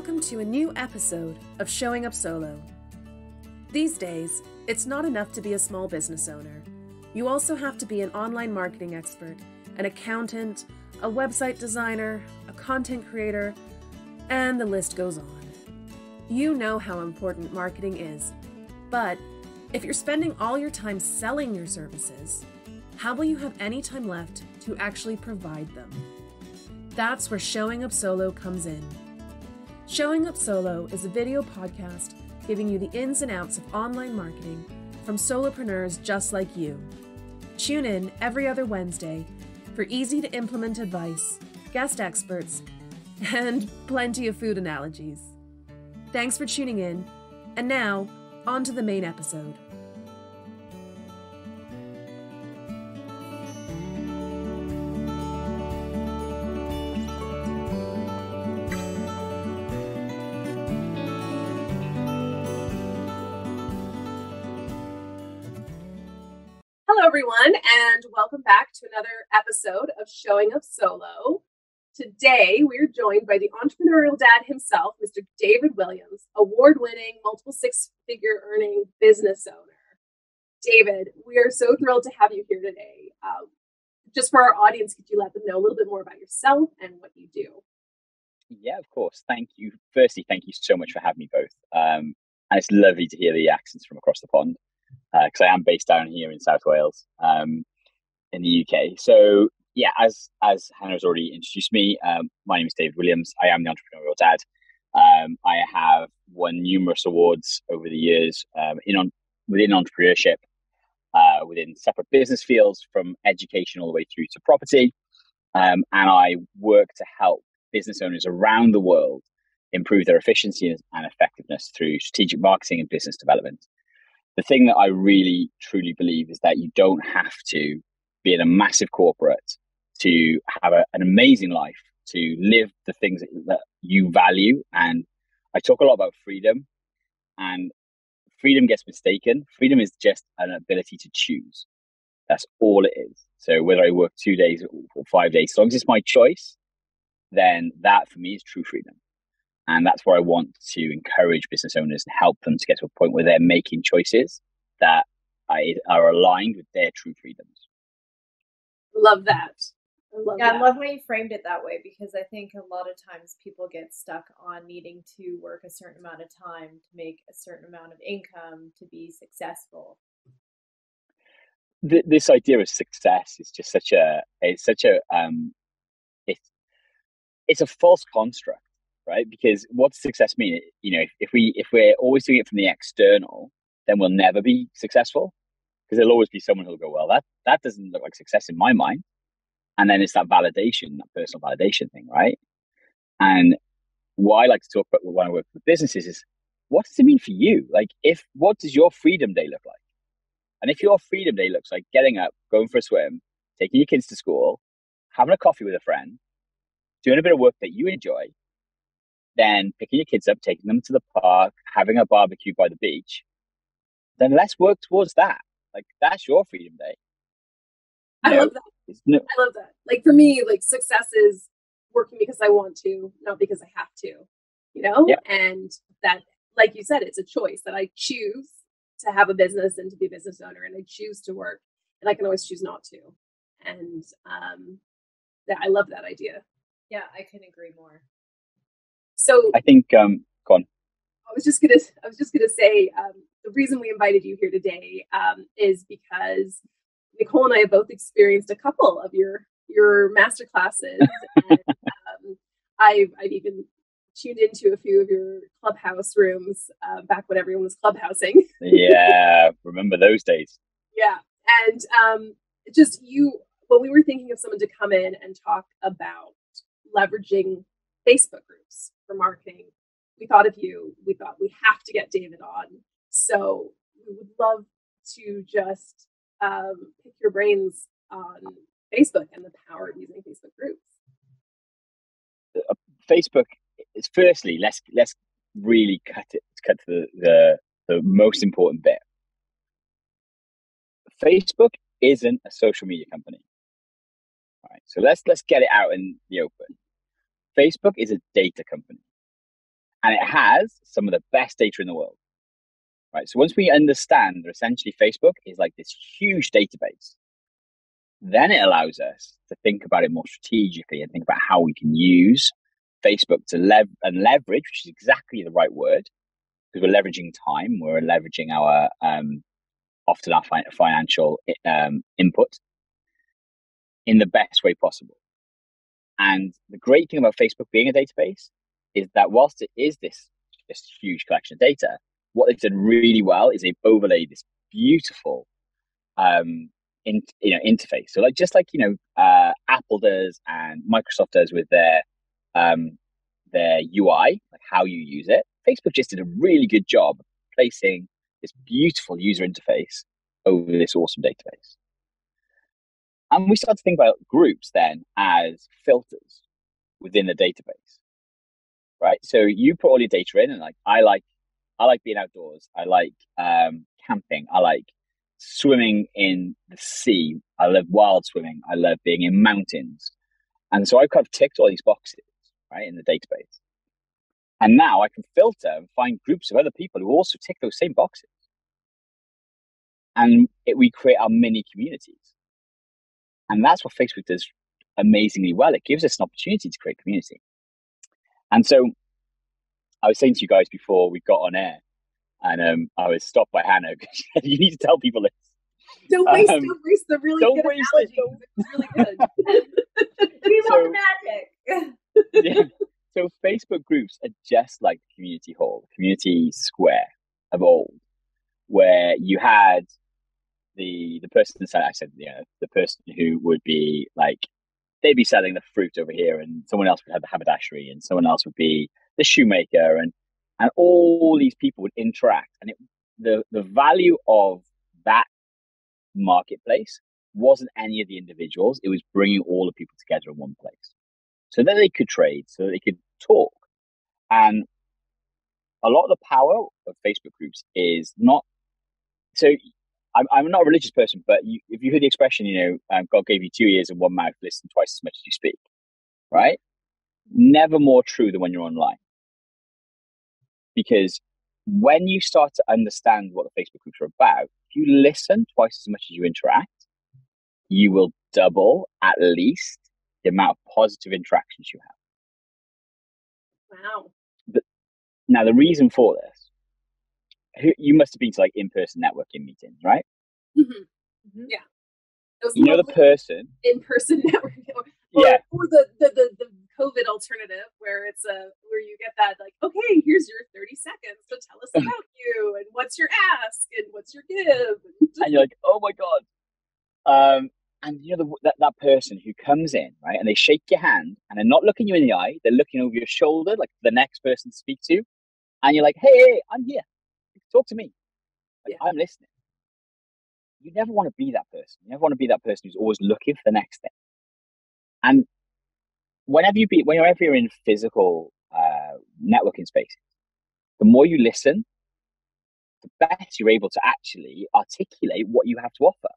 welcome to a new episode of Showing Up Solo. These days, it's not enough to be a small business owner. You also have to be an online marketing expert, an accountant, a website designer, a content creator, and the list goes on. You know how important marketing is, but if you're spending all your time selling your services, how will you have any time left to actually provide them? That's where Showing Up Solo comes in. Showing Up Solo is a video podcast giving you the ins and outs of online marketing from solopreneurs just like you. Tune in every other Wednesday for easy to implement advice, guest experts, and plenty of food analogies. Thanks for tuning in, and now, on to the main episode. Hello, everyone, and welcome back to another episode of Showing Up Solo. Today, we're joined by the entrepreneurial dad himself, Mr. David Williams, award-winning, multiple six-figure earning business owner. David, we are so thrilled to have you here today. Just for our audience, could you let them know a little bit more about yourself and what you do? Yeah, of course. Thank you. Firstly, thank you so much for having me both. And it's lovely to hear the accents from across the pond, because I am based down here in South Wales, in the UK. So yeah, as Hannah has already introduced me, my name is David Williams. I am the entrepreneurial dad. I have won numerous awards over the years within entrepreneurship, within separate business fields, from education all the way through to property. And I work to help business owners around the world improve their efficiency and effectiveness through strategic marketing and business development. The thing that I really, truly believe is that you don't have to be in a massive corporate to have an amazing life, to live the things that you value. And I talk a lot about freedom, and freedom gets mistaken. Freedom is just an ability to choose. That's all it is. So whether I work 2 days or 5 days, as long as it's my choice, then that for me is true freedom. And that's where I want to encourage business owners and help them to get to a point where they're making choices that are aligned with their true freedoms. Love that. I love how you framed it that way, because I think a lot of times people get stuck on needing to work a certain amount of time to make a certain amount of income to be successful. This idea of success is just it's a false construct, right? Because what does success mean? You know, if we're always doing it from the external, then we'll never be successful, because there'll always be someone who'll go, well, that doesn't look like success in my mind. And then it's that validation, that personal validation thing, right? And what I like to talk about when I work with businesses is, what does it mean for you? Like, what does your freedom day look like? And if your freedom day looks like getting up, going for a swim, taking your kids to school, having a coffee with a friend, doing a bit of work that you enjoy, then picking your kids up, taking them to the park, having a barbecue by the beach, then let's work towards that. Like, that's your freedom day. I love that. I love that. Like, for me, like, success is working because I want to, not because I have to, you know? Yep. And that, like you said, it's a choice that I choose to have a business and to be a business owner, and I choose to work, and I can always choose not to. And I love that idea. Yeah, I couldn't agree more. So I think, go on. I was just gonna say, the reason we invited you here today is because Nicole and I have both experienced a couple of your master classes, and I've even tuned into a few of your clubhouse rooms back when everyone was clubhousing. Yeah, remember those days. Yeah, and when we were thinking of someone to come in and talk about leveraging Facebook groups for marketing, we thought of you. We thought we have to get David on. So we would love to just pick your brains on Facebook and the power of using Facebook groups. Facebook is, firstly, let's really cut to the most important bit. Facebook isn't a social media company. All right, so let's get it out in the open. Facebook is a data company. And it has some of the best data in the world, right? So once we understand that essentially Facebook is like this huge database, then it allows us to think about it more strategically and think about how we can use Facebook to leverage, which is exactly the right word, because we're leveraging time, we're leveraging our often our financial input in the best way possible. And the great thing about Facebook being a database is that whilst it is this huge collection of data, what they've done really well is they've overlaid this beautiful interface. So like just like Apple does and Microsoft does with their UI, like how you use it. Facebook just did a really good job of placing this beautiful user interface over this awesome database. And we start to think about groups then as filters within the database, right? So you put all your data in, and like I like being outdoors. I like camping. I like swimming in the sea. I love wild swimming. I love being in mountains. And so I've kind of ticked all these boxes, right, in the database. And now I can filter and find groups of other people who also tick those same boxes. And we create our mini communities. And that's what Facebook does amazingly well. It gives us an opportunity to create community. And so I was saying to you guys before we got on air, and I was stopped by Hannah. You need to tell people this. Don't waste the really good analogy. It's really good. We love magic. Yeah. So Facebook groups are just like the community hall, community square of old, where you had the person inside. I said, the person who would be like, they'd be selling the fruit over here, and someone else would have the haberdashery, and someone else would be the shoemaker, and all these people would interact. And the value of that marketplace wasn't any of the individuals; it was bringing all the people together in one place, so that they could trade, so that they could talk. And a lot of the power of Facebook groups is not so. I'm not a religious person, but if you hear the expression, God gave you 2 ears and 1 mouth, listen twice as much as you speak, right? Never more true than when you're online. Because when you start to understand what the Facebook groups are about, if you listen twice as much as you interact, you will double at least the amount of positive interactions you have. Wow. Now, the reason for this, you must have been to like in-person networking meetings, right? Mm-hmm. Mm-hmm. Yeah. The person in-person networking, or the COVID alternative where it's where you get that like, okay, here's your 30 seconds to tell us about you and what's your ask and what's your give, and you're like, oh my god. And that person who comes in, right, and they shake your hand and they're not looking you in the eye, they're looking over your shoulder like the next person to speak to, and you're like, hey, I'm here. Talk to me. I'm listening. You never want to be that person. You never want to be that person who's always looking for the next thing. And whenever you're in physical networking spaces, the more you listen, the better you're able to actually articulate what you have to offer,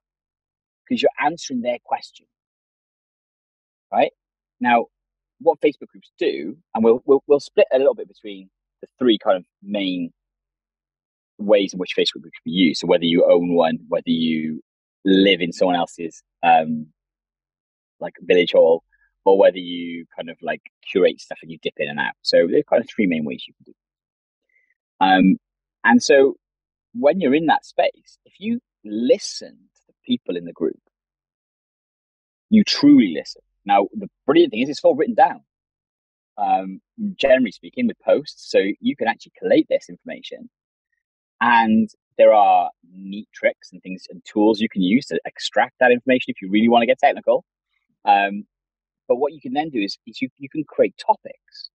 because you're answering their question. Right? Now, what Facebook groups do, and we'll split a little bit between the 3 kind of main ways in which Facebook groups can be used. So whether you own one, whether you live in someone else's like village hall, or whether you kind of like curate stuff and you dip in and out. So there's kind of 3 main ways you can do. And so when you're in that space, if you listen to the people in the group, you truly listen. Now, the brilliant thing is it's all written down. Generally speaking, with posts, so you can actually collate this information. And there are neat tricks and things and tools you can use to extract that information if you really want to get technical. But what you can then do is you can create topics.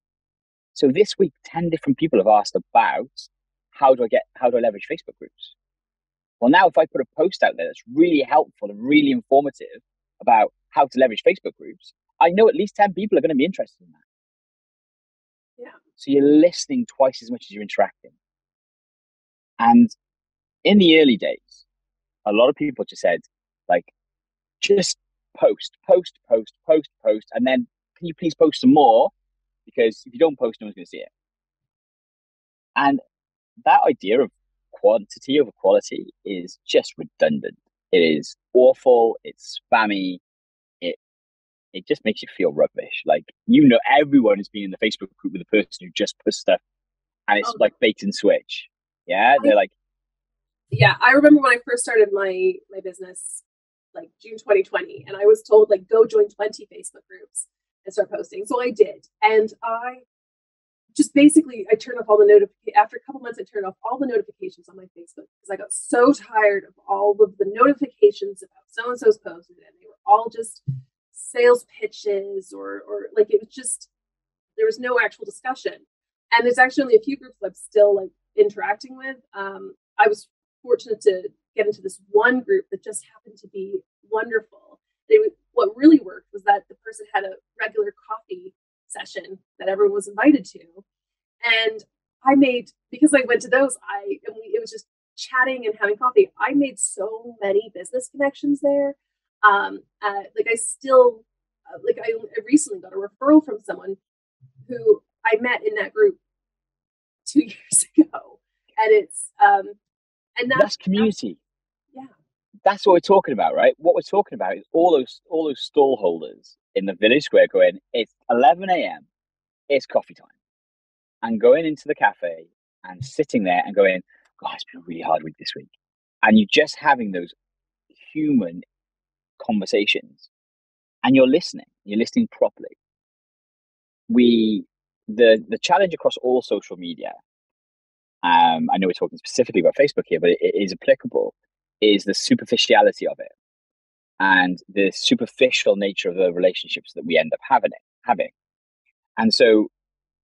So this week, 10 different people have asked about how do I leverage Facebook groups? Well, now if I put a post out there that's really helpful and really informative about how to leverage Facebook groups, I know at least 10 people are going to be interested in that. Yeah. So you're listening twice as much as you're interacting. And in the early days, a lot of people just said, like, just post, and then can you please post some more? Because if you don't post, no one's going to see it. And that idea of quantity over quality is just redundant. It is awful. It's spammy. It it just makes you feel rubbish. Like, everyone has been in the Facebook group with the person who just puts stuff, and it's like bait and switch. Yeah, they're like, yeah. I remember when I first started my business, like June 2020, and I was told, like, go join 20 Facebook groups and start posting. So I did, and I just basically I turned off all the notifications. After a couple months, I turned off all the notifications on my Facebook because I got so tired of all of the notifications about so and so's posted, and they were all just sales pitches or like, it was just, there was no actual discussion. And there's actually only a few groups I'm still like interacting with. I was fortunate to get into this one group that just happened to be wonderful. What really worked was that the person had a regular coffee session that everyone was invited to. And because I went to those, it was just chatting and having coffee. I made so many business connections there. I recently got a referral from someone who I met in that group 2 years ago. And that's community. Yeah. That's what we're talking about, right? What we're talking about is all those stall holders in the village square going, it's 11 a.m., it's coffee time. And going into the cafe and sitting there and going, God, it's been a really hard week this week. And you're just having those human conversations, and you're listening properly. The challenge across all social media, I know we're talking specifically about Facebook here, but it is applicable, is the superficiality of it and the superficial nature of the relationships that we end up having. And so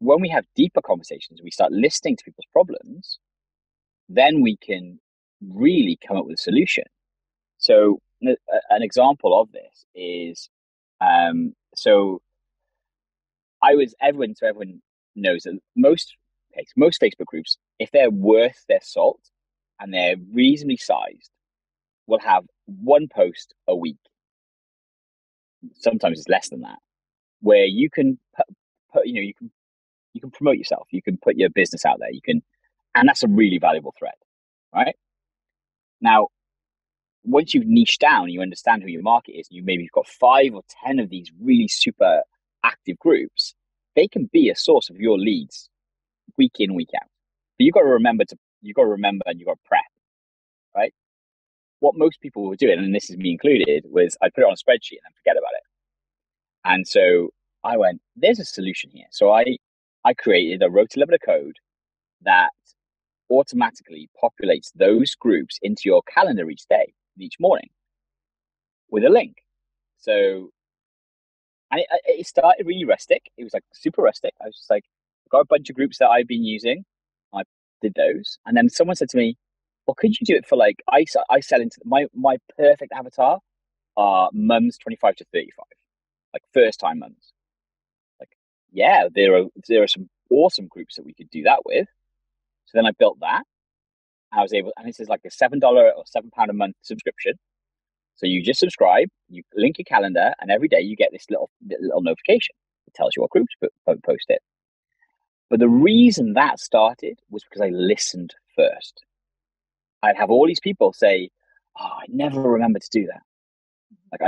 when we have deeper conversations, we start listening to people's problems, then we can really come up with a solution. So an example of this is, everyone knows that most Facebook groups, if they're worth their salt and they're reasonably sized, will have one post a week. Sometimes it's less than that, where you can you can promote yourself, you can put your business out there, and that's a really valuable thread, right? Now, once you've niched down, you understand who your market is, and you've got 5 or 10 of these really super active groups, they can be a source of your leads week in, week out. But you've got to remember and you've got to prep, right? What most people were doing, and this is me included, was I'd put it on a spreadsheet and then forget about it. And so I went, there's a solution here. So I created a wrote a little bit of code that automatically populates those groups into your calendar each day, each morning, with a link. So, and it started really rustic. It was like super rustic. I was just like, I've got a bunch of groups that I've been using. I did those. And then someone said to me, well, could you do it for like, I sell into my perfect avatar are mums 25 to 35, like first time mums. Like, yeah, there are some awesome groups that we could do that with. So then I built that. I was able, and this is like a $7 or £7 a month subscription. So you just subscribe, you link your calendar, and every day you get this little notification. It tells you what groups post it. But the reason that started was because I listened first. I'd have all these people say, "Oh, I never remember to do that." Like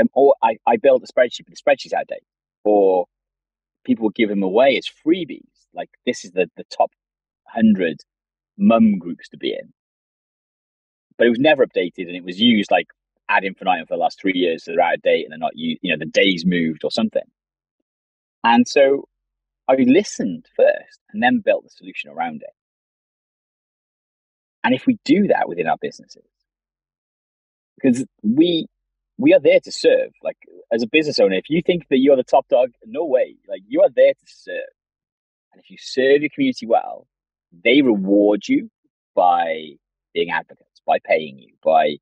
I built a spreadsheet, but the spreadsheet's out of date. Or people would give them away as freebies. Like, this is the top 100 mum groups to be in. But it was never updated, and it was used like ad infinitum for the last 3 years. So they're out of date and they're not used, the days moved or something. And so I listened first and then built the solution around it. And if we do that within our businesses, because we are there to serve. Like, as a business owner, if you think that you're the top dog, no way. Like, you are there to serve. And if you serve your community well, they reward you by being advocates, by paying you, by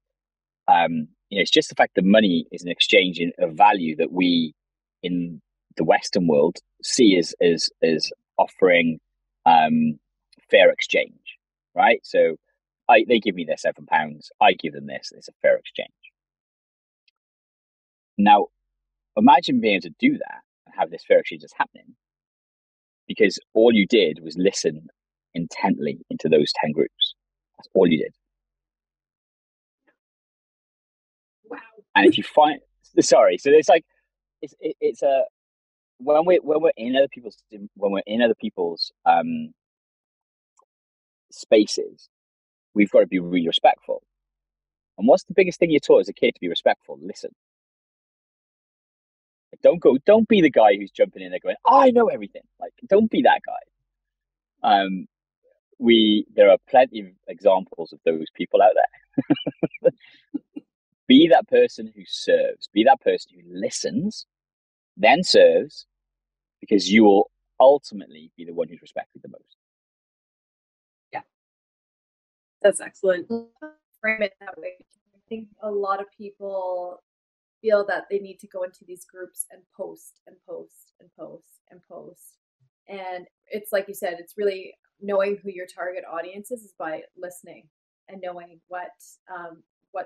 it's just the fact that money is an exchange of value that we in the Western world see as offering fair exchange, right? So they give me their £7, I give them this. It's a fair exchange. Now, imagine being able to do that and have this fair exchange that's happening, because all you did was listen intently into those 10 groups. That's all you did. Wow. And if you find, sorry, so it's like, it's a, when we're in other people's spaces, we've got to be really respectful. And what's the biggest thing you're taught as a kid to be respectful? Listen. Don't be the guy who's jumping in there going, oh, I know everything. Like, don't be that guy. There are plenty of examples of those people out there. Be that person who serves, be that person who listens, then serves, because you will ultimately be the one who's respected the most. Yeah. That's excellent. Frame it that way. I think a lot of people feel that they need to go into these groups and post and post and post and post. And it's like you said, it's really knowing who your target audience is by listening and knowing what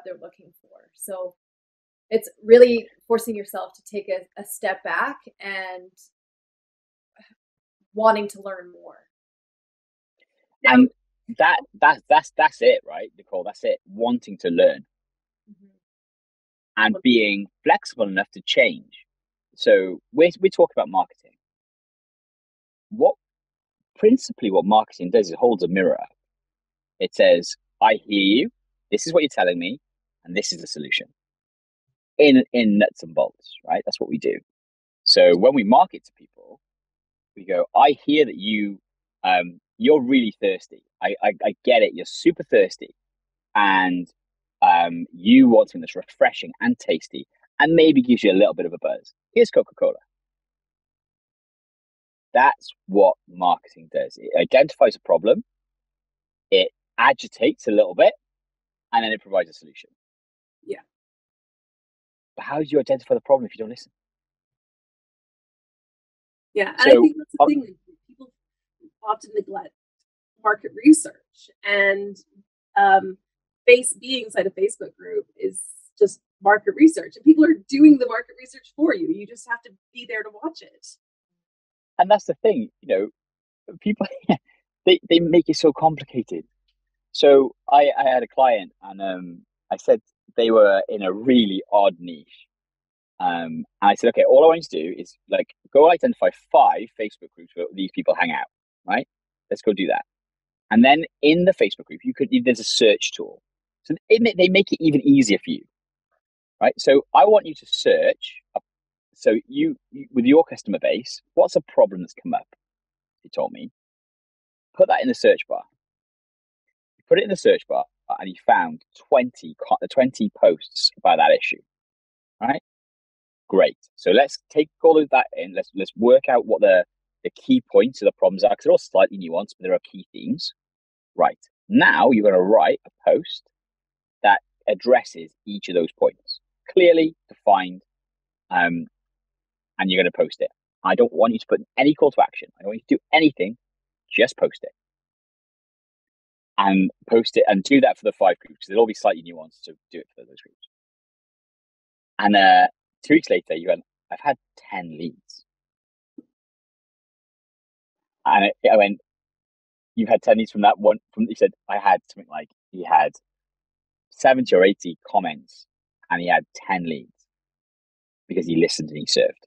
they're looking for. So it's really forcing yourself to take a step back and wanting to learn more. And that's it, right, Nicole? That's it. Wanting to learn. Mm-hmm. And being flexible enough to change. So we talk about marketing. What marketing does is it holds a mirror up. It says, I hear you, this is what you're telling me, and this is the solution. In nuts and bolts, right? That's what we do. So when we market to people, we go, I hear that you're really thirsty. I get it. You're super thirsty. And you want something that's refreshing and tasty and maybe gives you a little bit of a buzz. Here's Coca-Cola. That's what marketing does. It identifies a problem, it agitates a little bit, and then it provides a solution. Yeah. But how do you identify the problem if you don't listen? Yeah, and I think that's the thing. People often neglect market research, and being inside a Facebook group is just market research, and people are doing the market research for you. You just have to be there to watch it. And that's the thing, people they make it so complicated. So I had a client, and I said they were in a really odd niche. And I said, okay, all I want you to do is go identify 5 Facebook groups where these people hang out, right? Let's go do that. And then in the Facebook group, there's a search tool. So they make it even easier for you, right? So I want you to search. So you with your customer base, what's a problem that's come up? He told me, put that in the search bar. You put it in the search bar, and he found 20 posts about that issue, right? Great. So let's take all of that in. Let's work out what the key points of the problems are, because they're all slightly nuanced, but there are key themes. Right. Now you're going to write a post that addresses each of those points, clearly defined, and you're going to post it. I don't want you to put any call to action. I don't want you to do anything. Just post it. And post it and do that for the 5 groups. They'll all be slightly nuanced, so do it for those groups. And 2 weeks later, you went, I've had 10 leads. And I went, you've had 10 leads from that one. He said, I had something like, he had 70 or 80 comments and he had 10 leads because he listened and he served.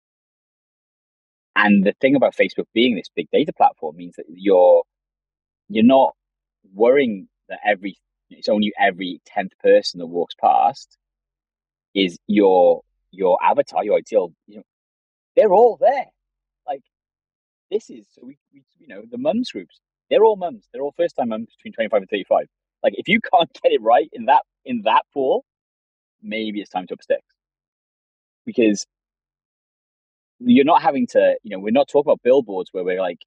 And the thing about Facebook being this big data platform means that you're not worrying that it's only every 10th person that walks past is your avatar, your ideal, they're all there. Like, this is, so we the mums groups, they're all mums. They're all first time mums between 25 and 35. Like, if you can't get it right in that pool, maybe it's time to up sticks. Because you're not having to, we're not talking about billboards where we're like,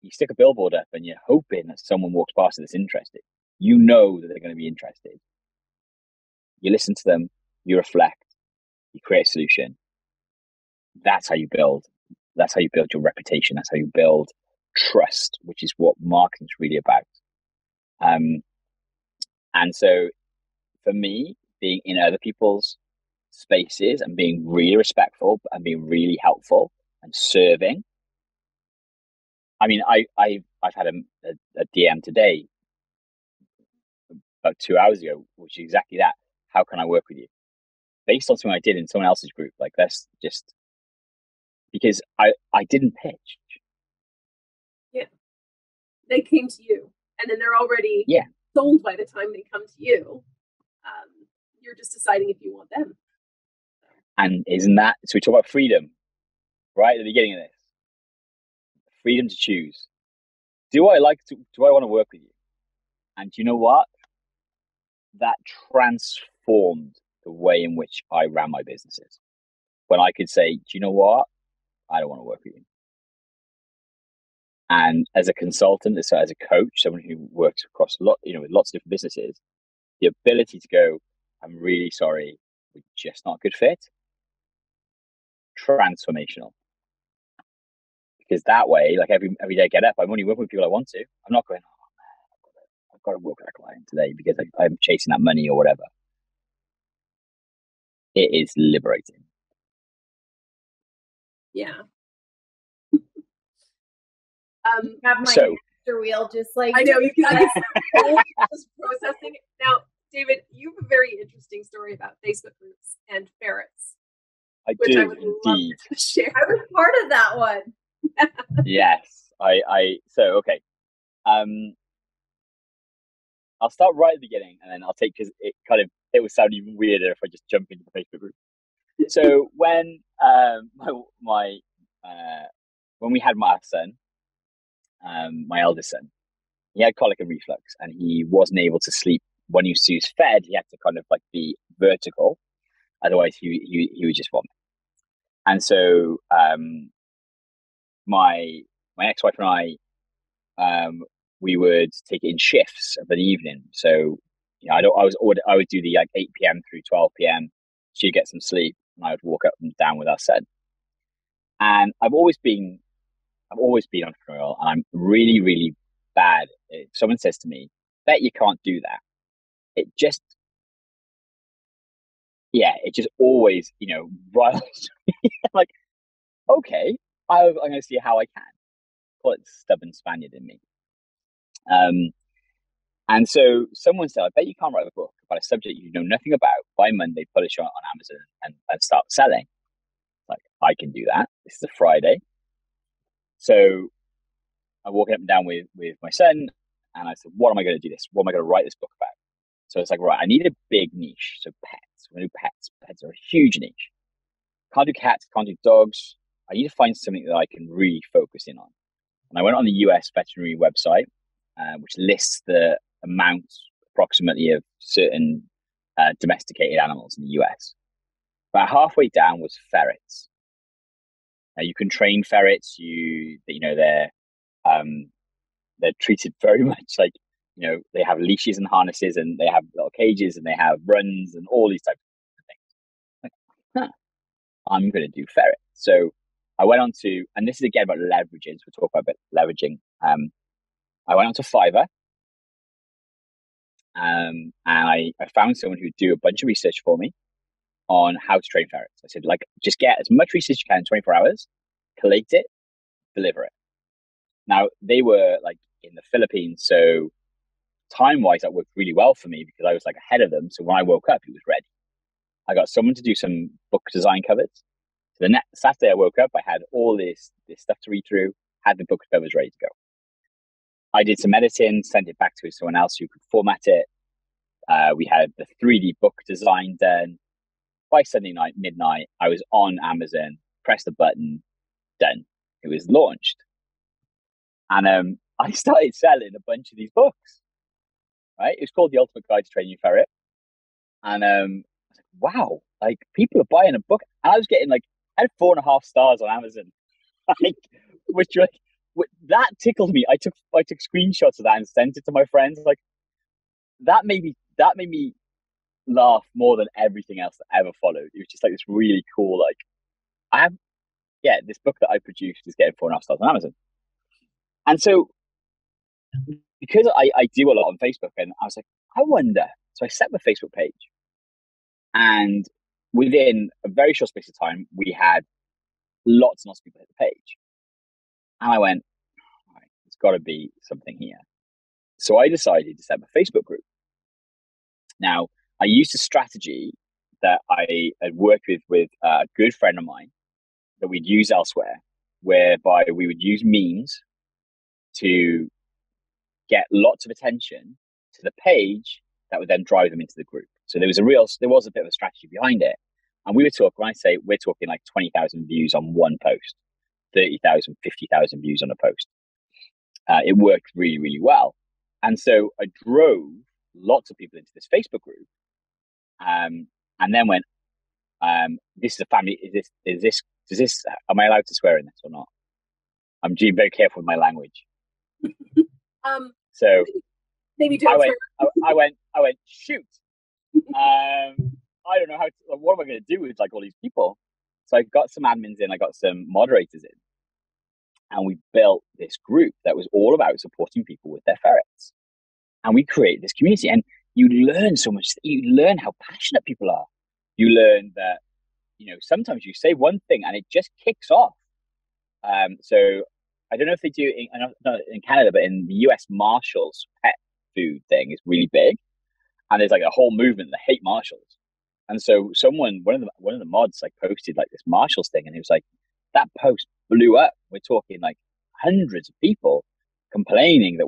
you stick a billboard up and you're hoping that someone walks past that's interested. You know that they're going to be interested. You listen to them, you reflect, you create a solution. That's how you build. That's how you build your reputation. That's how you build trust, which is what marketing is really about. And so for me, being in other people's spaces and being really respectful and being really helpful and serving. I mean, I've had a DM today about 2 hours ago, which is exactly that. How can I work with you? Based on something I did in someone else's group. Like, that's just because I didn't pitch. Yeah. They came to you, and then they're already sold by the time they come to you. You're just deciding if you want them. And isn't that, so we talk about freedom, right at the beginning of this. Freedom to choose. Do I want to work with you? And do you know what? That transformed the way in which I ran my businesses. When I could say, do you know what? I don't want to work with you. And as a consultant, as a coach, someone who works across with lots of different businesses, the ability to go, I'm really sorry, we're just not a good fit. Transformational. Because that way, like every day I get up, I'm only working with people I want to. I'm not going, oh man, I've got to work with that client today because I'm chasing that money or whatever. It is liberating. Yeah. Have my hamster wheel just like I know you can just processing. Now, David, you have a very interesting story about Facebook groups and ferrets. I do indeed. Share. I was part of that one. Yes, so okay. I'll start right at the beginning, and then I'll take, because it would sound even weirder if I just jump into the Facebook group. So when when we had my son, my eldest son, he had colic and reflux, and he wasn't able to sleep when he was fed. He had to kind of like be vertical, otherwise he would just vomit. And so my ex-wife and I, we would take it in shifts of an evening. So I would do the 8 p.m. through 12 p.m. She'd get some sleep, and I would walk up and down with our son. And I've always been entrepreneurial, and I'm really, really bad. If someone says to me, "Bet you can't do that," it just always, riles me. I'm like, okay, I'm going to see how I can. Call it stubborn Spaniard in me. And so someone said, I bet you can't write a book about a subject you know nothing about. By Monday, publish on Amazon and start selling. Like, I can do that. This is a Friday. So I'm walking up and down with my son, and I said, what am I going to do this? What am I going to write this book about? So it's like, right, I need a big niche. So pets. We're going to do pets. Pets are a huge niche. Can't do cats, can't do dogs. I need to find something that I can really focus in on. And I went on the US veterinary website, which lists the amount approximately of certain domesticated animals in the US. About halfway down was ferrets. Now, you can train ferrets. They're treated very much like, they have leashes and harnesses, and they have little cages, and they have runs and all these types of things. Like, I'm going to do ferrets. So I went on to, and this is again about leverages. We'll talk about leveraging. I went on to Fiverr, and I found someone who would do a bunch of research for me on how to train ferrets. I said, just get as much research as you can in 24 hours, collate it, deliver it. Now, they were in the Philippines, so time-wise, that worked really well for me because I was ahead of them. So when I woke up, it was ready. I got someone to do some book design covers. So the next Saturday I woke up, I had all this stuff to read through, had the book covers ready to go. I did some editing, sent it back to someone else who could format it. We had the 3D book design done. By Sunday night, midnight, I was on Amazon, pressed the button, done. It was launched. And I started selling a bunch of these books, right? It was called The Ultimate Guide to Training Your Ferret. And I was like, wow, people are buying a book. And I was getting I had 4.5 stars on Amazon, which that tickled me. I took screenshots of that and sent it to my friends. That made me laugh more than everything else that ever followed. It was just this really cool, this book that I produced is getting 4.5 stars on Amazon. And so because I do a lot on Facebook, and I was like, I wonder. So I set my Facebook page, and within a very short space of time, we had lots and lots of people hit the page. And I went, all right, got to be something here. So I decided to set up a Facebook group. Now, I used a strategy that I had worked with a good friend of mine that we'd use elsewhere, whereby we would use memes to get lots of attention to the page that would then drive them into the group. So there was a bit of a strategy behind it. And we were talking, when I say we're talking like 20,000 views on one post, 30,000, 50,000 views on a post. It worked really, really well. And so I drove lots of people into this Facebook group. And then went, this is a family, am I allowed to swear in this or not? I'm being very careful with my language. So maybe don't I went, shoot. I don't know what am I going to do with like all these people? So I got some admins in, I got some moderators in, and we built this group that was all about supporting people with their ferrets. And we created this community, and you learn so much. You learn how passionate people are. You learn that, sometimes you say one thing and it just kicks off. So I don't know if they do in Canada, but in the US, Marshall's pet food thing is really big. And there's like a whole movement that hate Marshalls. And so one of the mods like posted like this Marshalls thing, and it was like, that post blew up. We're talking like hundreds of people complaining that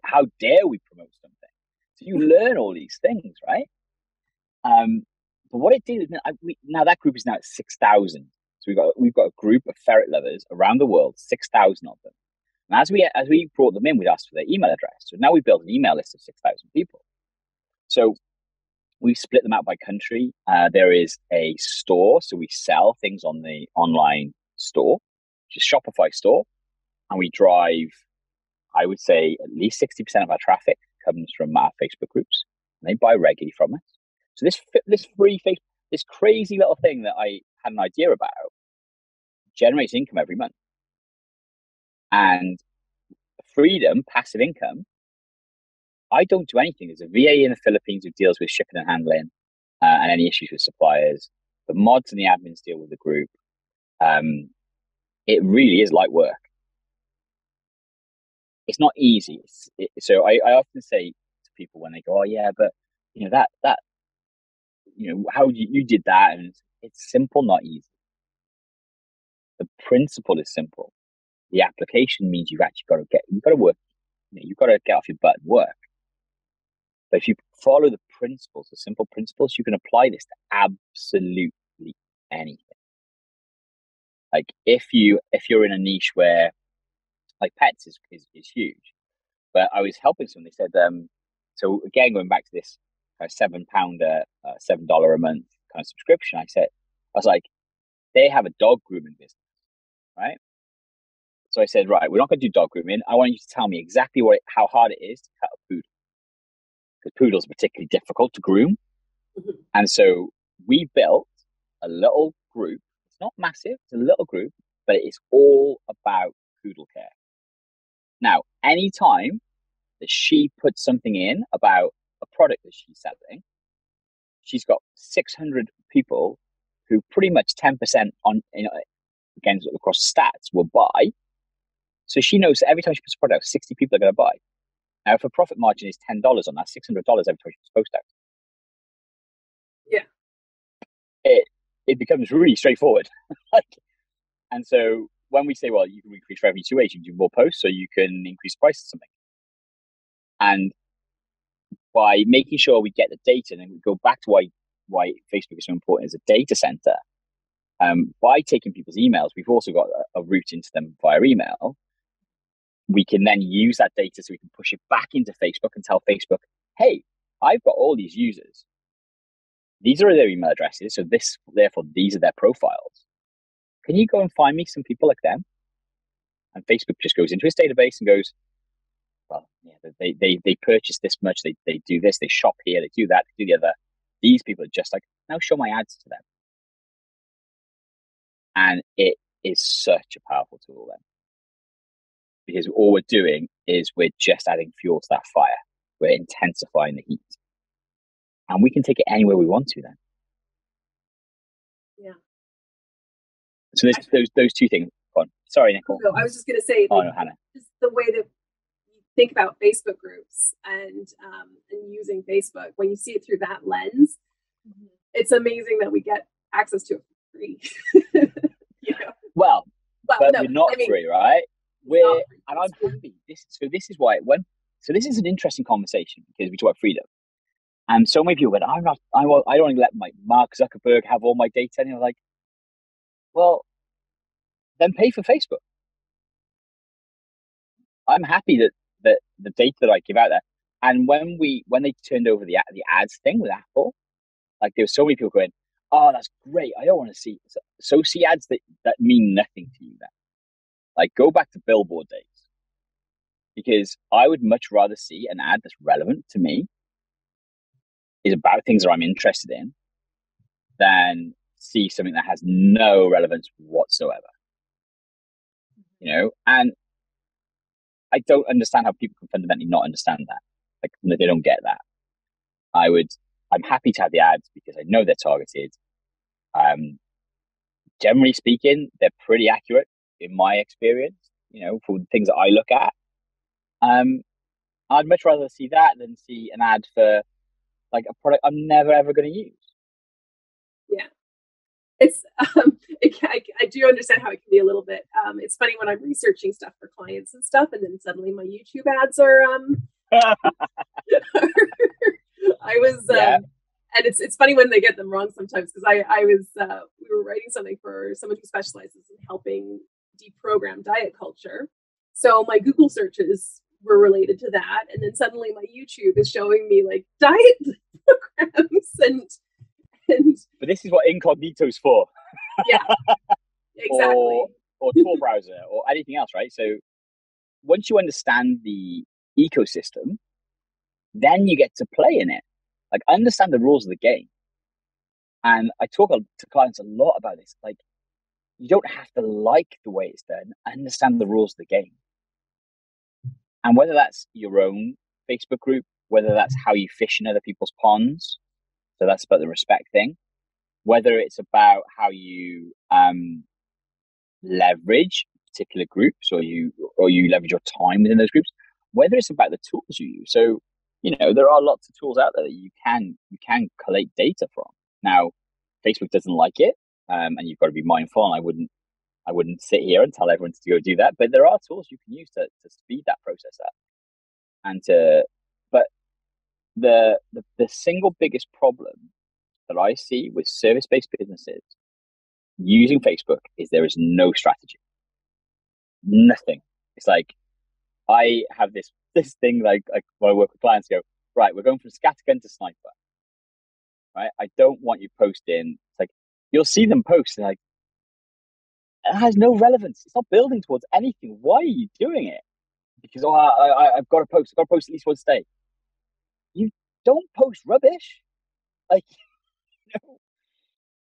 how dare we promote something? So you learn all these things, right? But what it did is now that group is now at 6,000. So we've got a group of ferret lovers around the world, 6,000 of them. And as we brought them in, we'd asked for their email address. So now we built an email list of 6,000 people. So we split them out by country. There is a store, so we sell things on the online store, which is Shopify store, and we drive, I would say, at least 60% of our traffic comes from our Facebook groups, and they buy regularly from us. So this free Facebook, this crazy little thing that I had an idea about, generates income every month, and freedom, passive income. I don't do anything. There's a VA in the Philippines who deals with shipping and handling and any issues with suppliers. The mods and the admins deal with the group. It really is light work. It's not easy. So I often say to people when they go, "Oh yeah, but how you did that," and it's simple, not easy. The principle is simple. The application means you've got to work. You've got to get off your butt and work. But if you follow the principles, the simple principles, you can apply this to absolutely anything. Like if you're in a niche where like pets is huge, but I was helping someone. They said, so again, going back to this £7, $7 a month kind of subscription, I was like, they have a dog grooming business, right? So I said, right, we're not going to do dog grooming. I want you to tell me exactly how hard it is to cut a poodle. Because poodles are particularly difficult to groom. Mm-hmm. And so we built a little group. It's not massive, it's a little group, but it is all about poodle care. Now, anytime that she puts something in about a product that she's selling, she's got 600 people who pretty much 10% on, again, across stats will buy. So she knows that every time she puts a product out, 60 people are going to buy. Now, if a profit margin is $10 on that, $600 every time she puts a post out. Yeah. It becomes really straightforward. And so when we say, well, you can increase revenue 2 ways, you can do more posts, so you can increase price of something. And by making sure we get the data, and then we go back to why Facebook is so important as a data center, by taking people's emails, we've also got a route into them via email. We can then use that data so we can push it back into Facebook and tell Facebook, hey, I've got all these users. These are their email addresses. So therefore, these are their profiles. Can you go and find me some people like them? And Facebook just goes into its database and goes, well, yeah, they purchase this much. They do this. They shop here. They do that. They do the other. These people are just like, now show my ads to them. And it is such a powerful tool then. Because all we're doing is we're just adding fuel to that fire. We're intensifying the heat. And we can take it anywhere we want to then. Yeah. So there's those two things. Go on, Sorry, Nicole. No, I was just going to say, Oh, no, Hannah. just the way that you think about Facebook groups and using Facebook, when you see it through that lens, it's amazing that we get access to it for free. Well, but no, we're not free, right? And I'm happy. This is why it went. So this is an interesting conversation because we talk about freedom, and so many people went, I don't want to let Mark Zuckerberg have all my data, and you're like, well, then pay for Facebook. I'm happy that the data that I give out there, and when they turned over the ads thing with Apple, like there were so many people going, oh, that's great. I don't want to see see ads that mean nothing to you then. Like go back to billboard days. Because I would much rather see an ad that's relevant to me, is about things that I'm interested in, than see something that has no relevance whatsoever. And I don't understand how people can fundamentally not understand that. Like they don't get that. I'm happy to have the ads because I know they're targeted. Generally speaking, they're pretty accurate in my experience, for the things that I look at. I'd much rather see that than see an ad for like a product I'm never ever going to use. Yeah, it's I do understand how it can be a little bit. It's funny when I'm researching stuff for clients and stuff, and then suddenly my YouTube ads are. And it's funny when they get them wrong sometimes, because we were writing something for someone who specializes in helping deprogram diet culture. So my Google searches were related to that, and then suddenly my YouTube is showing me like diet programs and. But this is what incognito's for. Yeah, exactly. or Tor browser or anything else, right? So once you understand the ecosystem, then you get to play in it. Like understand the rules of the game. And I talk to clients a lot about this. Like you don't have to like the way it's done. Understand the rules of the game. And whether that's your own Facebook group, whether that's how you fish in other people's ponds, so that's about the respect thing, whether it's about how you leverage particular groups or you leverage your time within those groups, whether it's about the tools you use. So, there are lots of tools out there that you can collate data from. Now, Facebook doesn't like it, and you've got to be mindful. And I wouldn't sit here and tell everyone to go do that, but there are tools you can use to speed that process up. But the single biggest problem that I see with service-based businesses using Facebook is there is no strategy. Nothing. It's like I have this thing like when I work with clients, go, right, we're going from scattergun to sniper. Right? I don't want you posting. It's like you'll see them post and like it has no relevance. It's not building towards anything. Why are you doing it? Because I've got to post. I've got to post at least once a day. You don't post rubbish. Like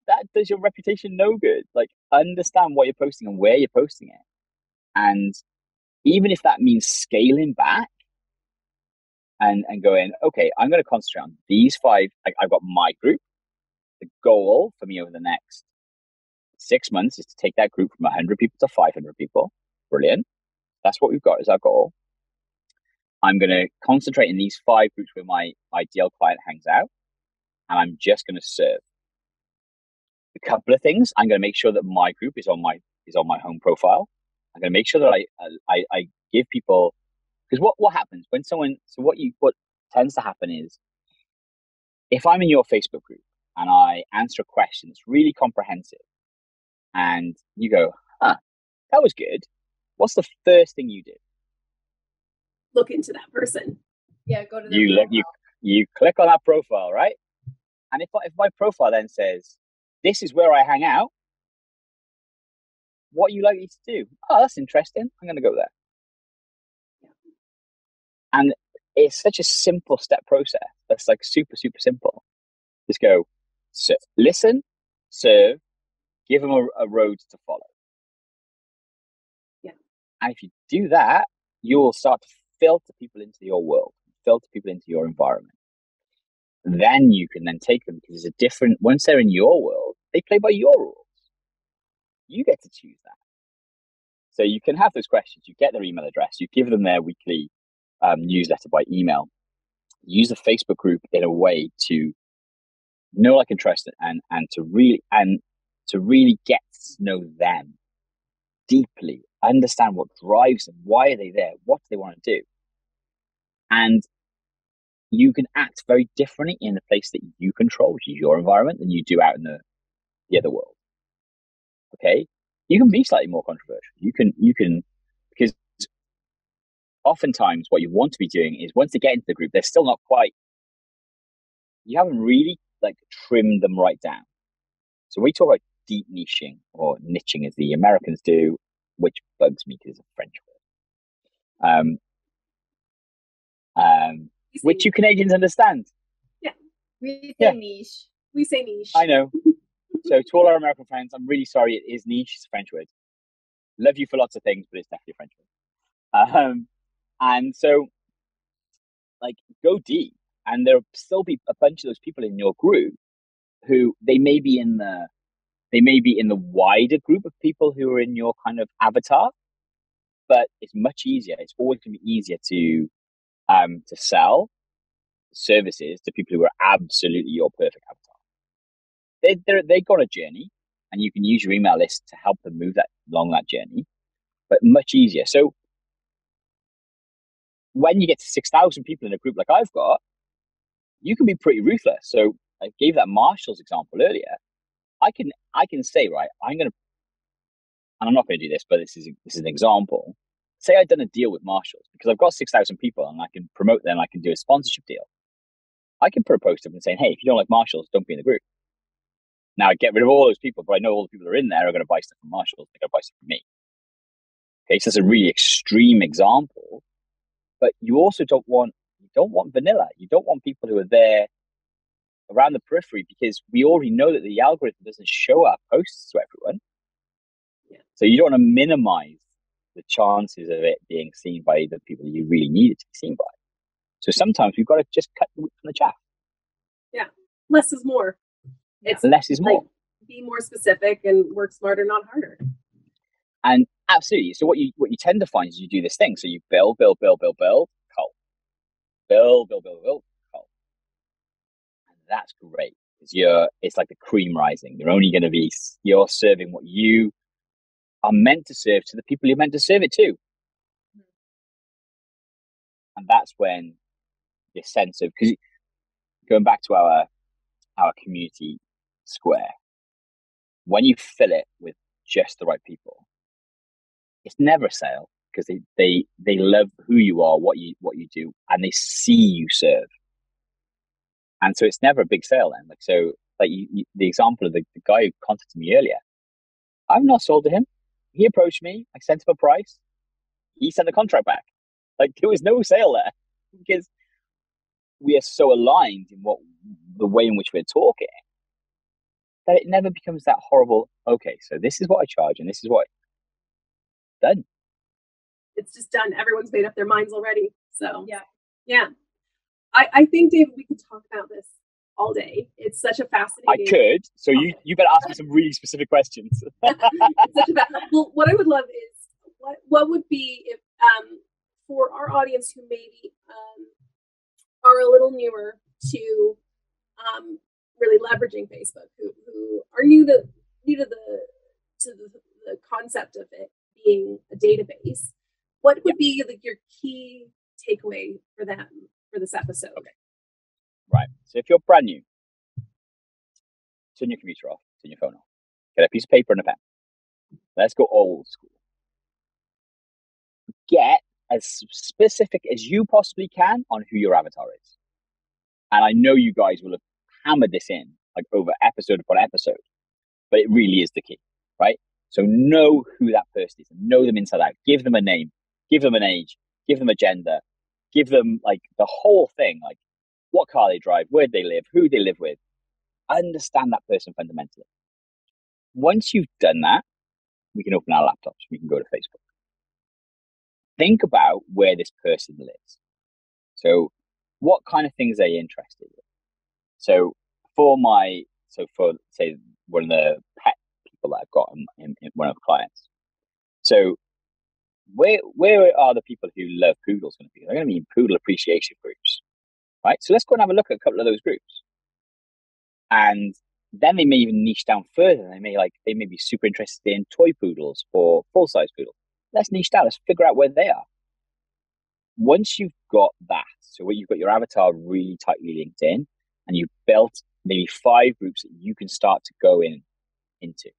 that does your reputation no good. Like understand what you're posting and where you're posting it. And even if that means scaling back and going, okay, I'm going to concentrate on these 5. Like I've got my group. The goal for me over the next 6 months is to take that group from 100 people to 500 people. Brilliant. That's what we've got as our goal. I'm going to concentrate in these 5 groups where my ideal client hangs out. And I'm just going to serve. A couple of things. I'm going to make sure that my group is on my home profile. I'm going to make sure that I give people, because what happens when someone, so what tends to happen is if I'm in your Facebook group and I answer a question that's really comprehensive and you go, that was good. What's the first thing you do? Look into that person. Yeah, go to their you click on that profile, right? And if my profile then says, this is where I hang out, what are you likely to do? Oh, that's interesting. I'm going to go there. And it's such a simple step process. That's like super, super simple. Just go, listen, serve, give them a road to follow. Yeah. And if you do that, you'll start to filter people into your world, filter people into your environment. Then you can then take them, because it's a different, once they're in your world, they play by your rules. You get to choose that. So you can have those questions. You get their email address. You give them their weekly newsletter by email. Use the Facebook group in a way to know, like, and trust it, and to really get to know them deeply, understand what drives them, why are they there, what do they want to do, and you can act very differently in the place that you control, which is your environment, than you do out in the other world. Okay, you can be slightly more controversial. You can because oftentimes what you want to be doing is, once they get into the group, they're still not quite. You haven't really like trimmed them right down. So when we talk about deep niching, or niching as the Americans do, which bugs me because it's a French word, which you Canadians understand. Yeah, we say niche. We say niche. I know. So to all our American friends, I'm really sorry. It is niche. It's a French word. Love you for lots of things, but it's definitely a French word. And so, like, go deep, and there'll still be a bunch of those people in your group who they may be in the wider group of people who are in your kind of avatar, but it's much easier. It's always going to be easier to sell services to people who are absolutely your perfect avatar. They got a journey, and you can use your email list to help them move along that journey, but much easier. So when you get to 6,000 people in a group like I've got, you can be pretty ruthless. So I gave that Marshalls example earlier. I can say, right, and I'm not going to do this, but this is an example. Say I'd done a deal with Marshalls because I've got 6,000 people and I can promote them. I can do a sponsorship deal. I can put a post up and saying, hey, if you don't like Marshalls, don't be in the group. Now I get rid of all those people, but I know all the people that are in there are going to buy stuff from Marshalls. They're going to buy stuff from me. Okay, so it's a really extreme example, but you also don't want vanilla. You don't want people who are there around the periphery, because we already know that the algorithm doesn't show our posts to everyone. Yeah. So you don't want to minimize the chances of it being seen by the people you really need it to be seen by. So sometimes we've got to just cut the wheat from the chaff. Yeah, less is more. It's less is more. Like, be more specific and work smarter, not harder. And absolutely. So what you tend to find is you do this thing. So you build, cull. Build, cull. And that's great, because it's like the cream rising. You're serving what you are meant to serve to the people you're meant to serve it to. And that's when this sense of, because going back to our community square, when you fill it with just the right people, it's never a sale, because they love who you are, what you do, and they see you serve. And so it's never a big sale then. Like, so like the example of the guy who contacted me earlier, I've not sold to him. He approached me. I sent him a price. He sent the contract back. Like, there was no sale there, because we are so aligned in the way in which we're talking, that it never becomes that horrible. Okay, so this is what I charge, and this is what done. It's just done. Everyone's made up their minds already. So yeah. I think, David, we could talk about this all day. It's such a fascinating. I could. So you better ask me some really specific questions. Well, what I would love is what would be if for our audience who maybe are a little newer to really leveraging Facebook, who are new to the concept of it being a database, what would be like your key takeaway for them for this episode? Okay. Right. So if you're brand new, turn your computer off, turn your phone off, get a piece of paper and a pen. Let's go old school. Get as specific as you possibly can on who your avatar is. And I know you guys will have hammered this in like over episode upon episode, but it really is the key, right? So know who that person is, know them inside out. Give them a name, give them an age, give them a gender, give them like the whole thing, like what car they drive, where they live, who they live with. Understand that person fundamentally. Once you've done that, we can open our laptops. We can go to Facebook. Think about where this person lives. So what kind of things are you interested in? So for say one of the pet people that I've got in one of the clients. So where are the people who love poodles going to be? They're going to be in poodle appreciation groups, right? So let's go and have a look at a couple of those groups. And then they may even niche down further. They may be super interested in toy poodles or full-size poodles. Let's niche down. Let's figure out where they are. Once you've got that, so you've got your avatar really tightly linked in, and you've built maybe 5 groups that you can start to go into.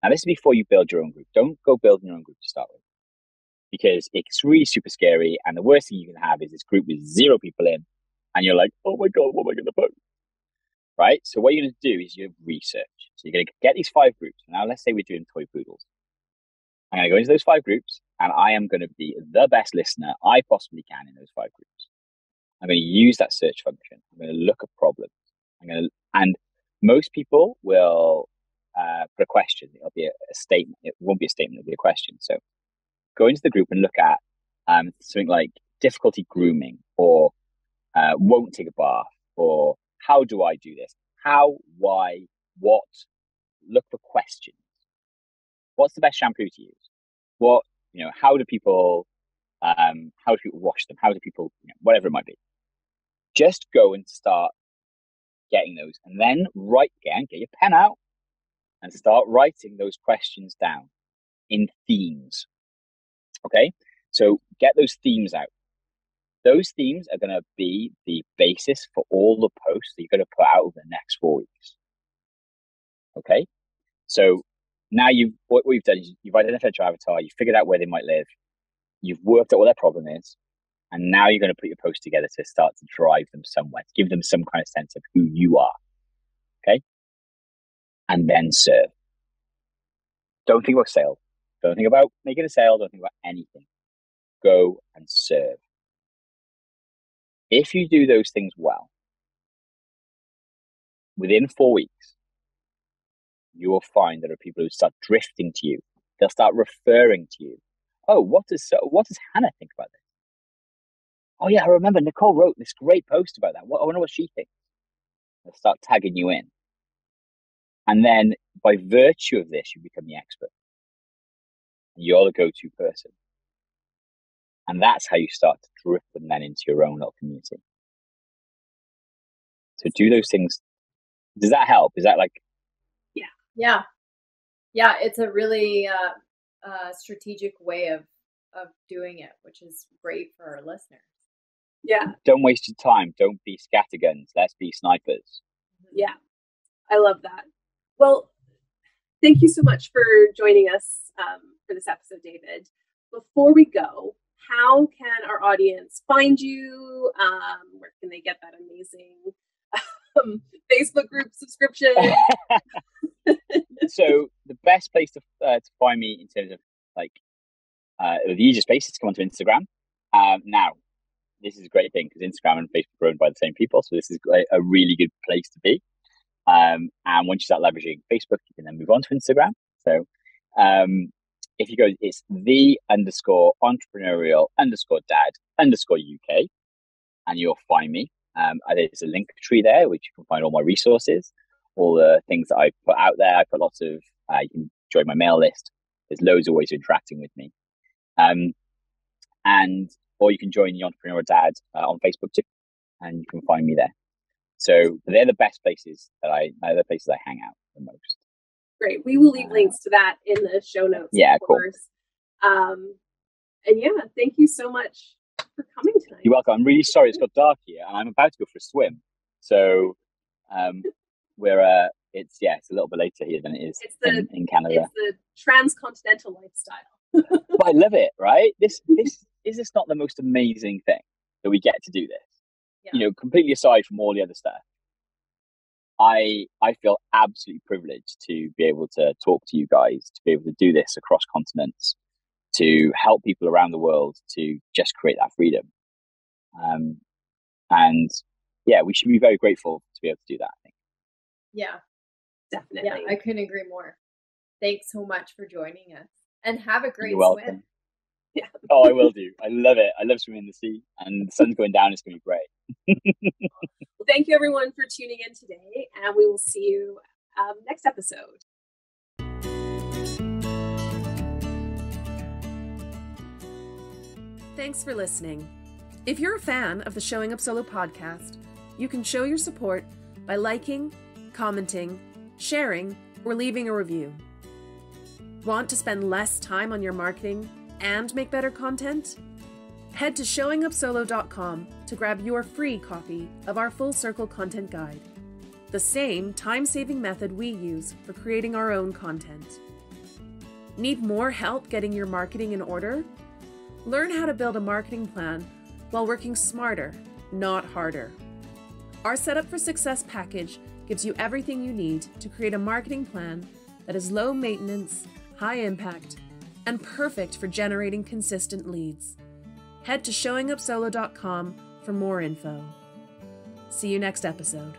Now, this is before you build your own group. Don't go building your own group to start with, because it's really super scary. And the worst thing you can have is this group with 0 people in, and you're like, oh my God, what am I going to post? Right? So what you're going to do is you research. So you're going to get these 5 groups. Now, let's say we're doing toy poodles. I'm going to go into those 5 groups, and I am going to be the best listener I possibly can in those 5 groups. I'm going to use that search function. I'm going to look at problems. And most people will put a question. It'll be a statement. It won't be a statement. It'll be a question. So go into the group and look at something like difficulty grooming, or won't take a bath, or how do I do this? How, why, what? Look for questions. What's the best shampoo to use? What, how do people wash them? How do people, whatever it might be. Just go and start getting those, and then get your pen out and start writing those questions down in themes. Okay, so get those themes out. Those themes are going to be the basis for all the posts that you're going to put out over the next 4 weeks. Okay, so now what we've done is you've identified your avatar, you've figured out where they might live, you've worked out what their problem is, and now you're going to put your post together to start to drive them somewhere, to give them some kind of sense of who you are. Okay, and then serve. Don't think about sales. Don't think about making a sale. Don't think about anything. Go and serve. If you do those things well, within 4 weeks, you will find there are people who start drifting to you. They'll start referring to you. Oh, what does Hannah think about this? Oh yeah, I remember Nicole wrote this great post about that. I wonder what she thinks. They'll start tagging you in. And then by virtue of this, you become the expert. You're the go-to person. And that's how you start to drip them then into your own little community. So do those things. Does that help? Is that like... Yeah. It's a really strategic way of doing it, which is great for our listeners. Yeah. Don't waste your time. Don't be scatterguns. Let's be snipers. Yeah. I love that. Well, thank you so much for joining us for this episode, David. Before we go, how can our audience find you? Where can they get that amazing Facebook group subscription? So the best place to find me in terms of the easiest place is to come onto Instagram. Now, this is a great thing because Instagram and Facebook are owned by the same people, so this is a really good place to be. And once you start leveraging Facebook, you can then move on to Instagram. So if you go, it's the_entrepreneurial_dad_UK, and you'll find me. There's a link tree there, which you can find all my resources, all the things that I put out there. I put lots of, you can join my mail list. There's loads of ways of interacting with me. Or you can join the Entrepreneurial Dad on Facebook too, and you can find me there. So they're the best places I hang out the most. Great. We will leave links to that in the show notes. Yeah, of course. And thank you so much for coming tonight. You're welcome. I'm really sorry it's got dark here, and I'm about to go for a swim. So it's a little bit later here than it is in Canada. It's the transcontinental lifestyle. But I love it, right? This is this not the most amazing thing that we get to do this? Yeah. Completely aside from all the other stuff, I feel absolutely privileged to be able to talk to you guys, to be able to do this across continents, to help people around the world to just create that freedom. We should be very grateful to be able to do that, I think. Yeah, definitely. Yeah, I couldn't agree more. Thanks so much for joining us, and have a great swim. Yeah. Oh, I will do. I love it. I love swimming in the sea, and the sun's going down. It's going to be great. Well, thank you everyone for tuning in today, and we will see you next episode. Thanks for listening. If you're a fan of the Showing Up Solo podcast, you can show your support by liking, commenting, sharing, or leaving a review. Want to spend less time on your marketing and make better content? Head to showingupsolo.com to grab your free copy of our Full Circle Content Guide, the same time-saving method we use for creating our own content. Need more help getting your marketing in order? Learn how to build a marketing plan while working smarter, not harder. Our Setup for Success package gives you everything you need to create a marketing plan that is low maintenance, high impact, and perfect for generating consistent leads. Head to showingupsolo.com for more info. See you next episode.